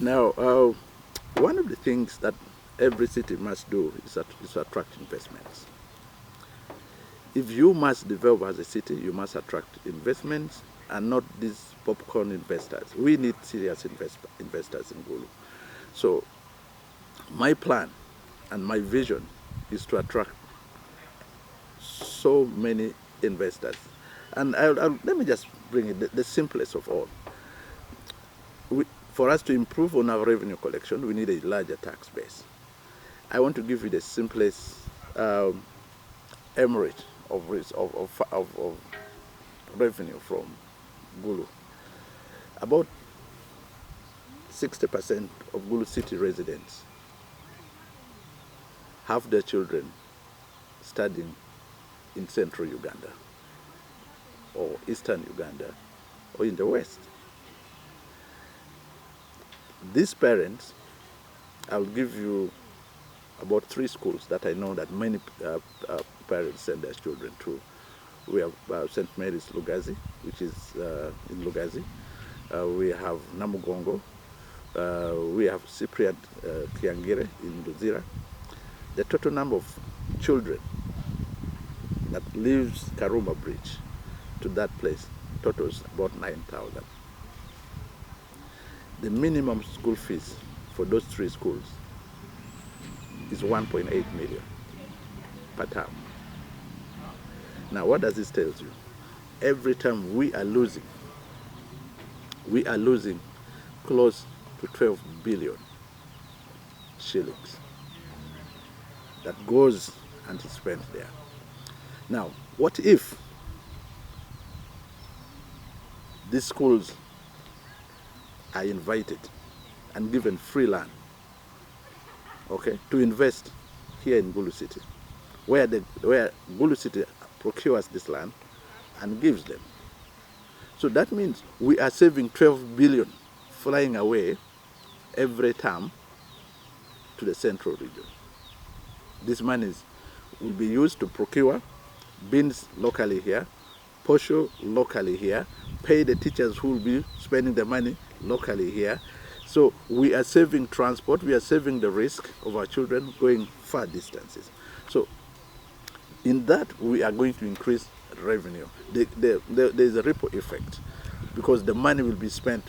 Now, one of the things that every city must do is to attract investments. If you must develop as a city, you must attract investments and not these popcorn investors. We need serious investors in Gulu. So my plan and my vision is to attract so many investors. And let me just bring it the simplest of all. For us to improve on our revenue collection, we need a larger tax base. I want to give you the simplest emirate of revenue from Gulu. About 60% of Gulu City residents have their children studying in central Uganda or eastern Uganda or in the west. These parents, I'll give you about 3 schools that I know that many parents send their children to. We have St. Mary's Lugazi, which is in Lugazi. We have Namugongo. We have Cypriot Kiangire in Luzira. The total number of children that leaves Karuma Bridge to that place totals about 9,000. The minimum school fees for those 3 schools is 1.8 million per term. Now, what does this tell you? Every time we are losing close to 12 billion shillings that goes and is spent there. Now, what if these schools are invited and given free land, okay, to invest here in Gulu City, where Gulu City procures this land and gives them? So that means we are saving 12 billion flying away every term to the central region. These monies will be used to procure beans locally here, posho locally here, pay the teachers who will be spending the money locally here. So we are saving transport, we are saving the risk of our children going far distances. So in that, we are going to increase revenue. There's a ripple effect because the money will be spent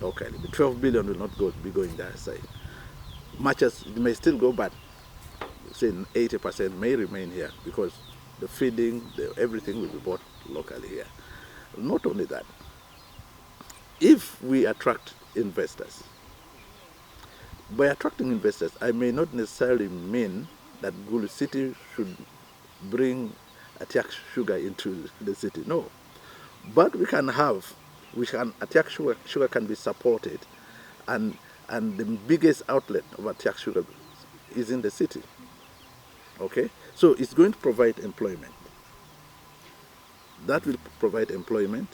locally. The 12 billion will not be going that side. Much as it may still go, but say 80% may remain here because the feeding, everything will be bought locally here. Not only that, if we attract investors, by attracting investors, I may not necessarily mean that Gulu City should bring attack sugar into the city. No. But attack sugar can be supported, and the biggest outlet of attack sugar is in the city. Okay? So it's going to provide employment. That will provide employment.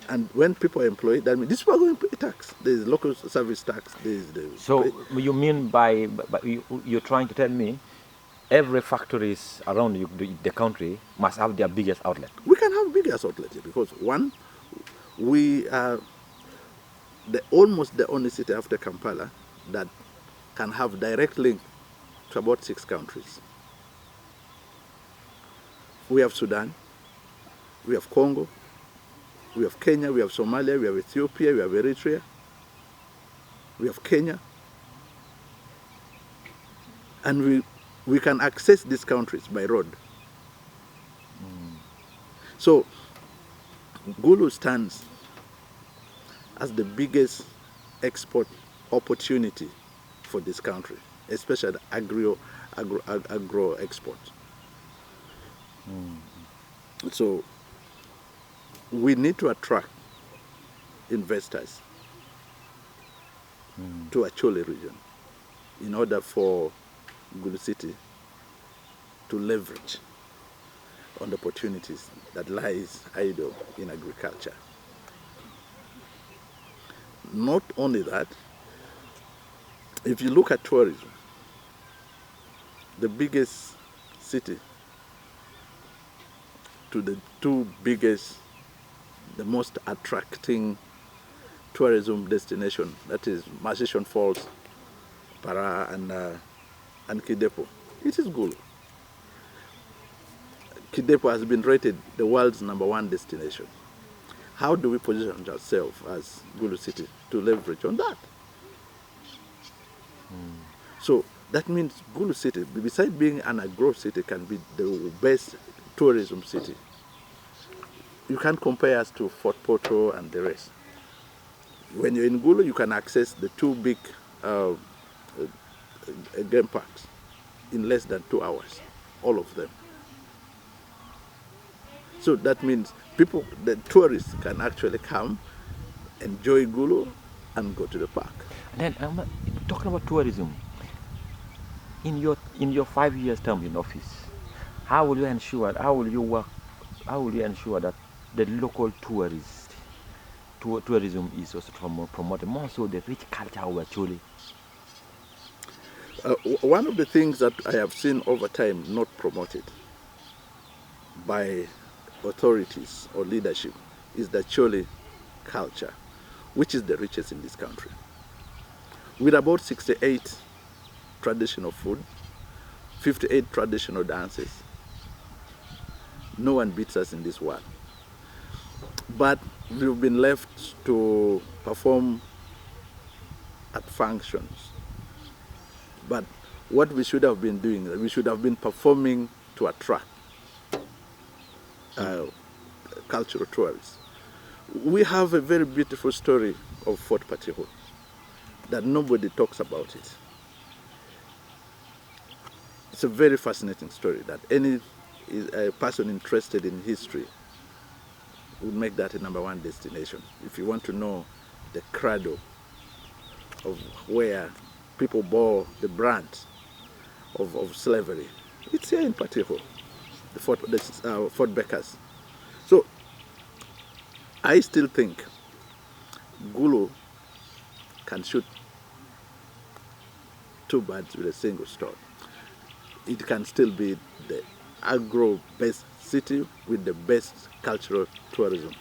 And when people are employed, that means these people are going to pay tax. There's local service tax. So you mean by you're trying to tell me every factories around the country must have their biggest outlet? We can have biggest outlet here because one, we are almost the only city after Kampala that can have direct link to about 6 countries. We have Sudan, we have Congo, we have Kenya, we have Somalia, we have Ethiopia, we have Eritrea, we have Kenya. And we can access these countries by road. So Gulu stands as the biggest export opportunity for this country, especially agro export. So we need to attract investors to Acholi region in order for Gulu City to leverage on the opportunities that lies idle in agriculture. Not only that, if you look at tourism, the biggest city to the 2 biggest, the most attracting tourism destination, that is Masishon Falls, Para, and Kidepo. It is Gulu. Kidepo has been rated the world's #1 destination. How do we position ourselves as Gulu City to leverage on that? So that means Gulu City, besides being an agro city, can be the best tourism city. You can't compare us to Fort Portal and the rest. When you're in Gulu, you can access the 2 big game parks in less than 2 hours, all of them. So that means people, the tourists can actually come, enjoy Gulu, and go to the park. And then talking about tourism, in your 5 years term in office, how will you ensure that the local tourism is also promoted, more so the rich culture of Acholi? One of the things that I have seen over time not promoted by authorities or leadership is the Acholi culture, which is the richest in this country. With about 68 traditional food, 58 traditional dances, no one beats us in this world. But we've been left to perform at functions. But what we should have been doing, we should have been performing to attract cultural tourists. We have a very beautiful story of Fort Patiho that nobody talks about it. It's a very fascinating story that any person interested in history would make that a #1 destination. If you want to know the cradle of where people bore the brunt of slavery, it's here in Patiho, the Fort Beckers. So I still think Gulu can shoot 2 birds with a single stone. It can still be the agro-based city with the best cultural tourism.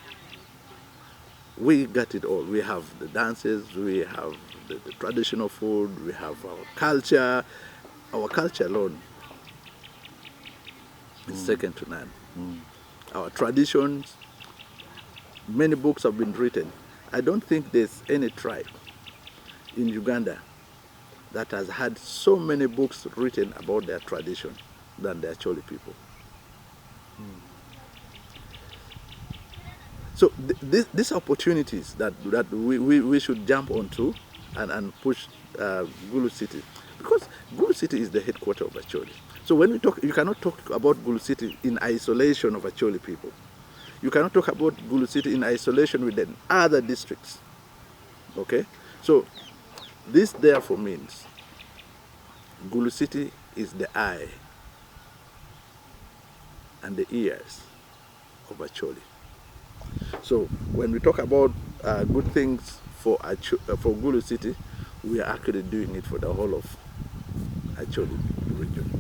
We got it all. We have the dances, we have the traditional food, we have our culture. Our culture alone is second to none. Our traditions, many books have been written. I don't think there's any tribe in Uganda that has had so many books written about their tradition than the Acholi people. So these opportunities that we should jump onto and push Gulu City, because Gulu City is the headquarters of Acholi. So when we talk, you cannot talk about Gulu City in isolation of Acholi people. You cannot talk about Gulu City in isolation with the other districts. Okay? So this therefore means Gulu City is the eye and the ears of Acholi. So when we talk about good things for Gulu City, we are actually doing it for the whole of Acholi region.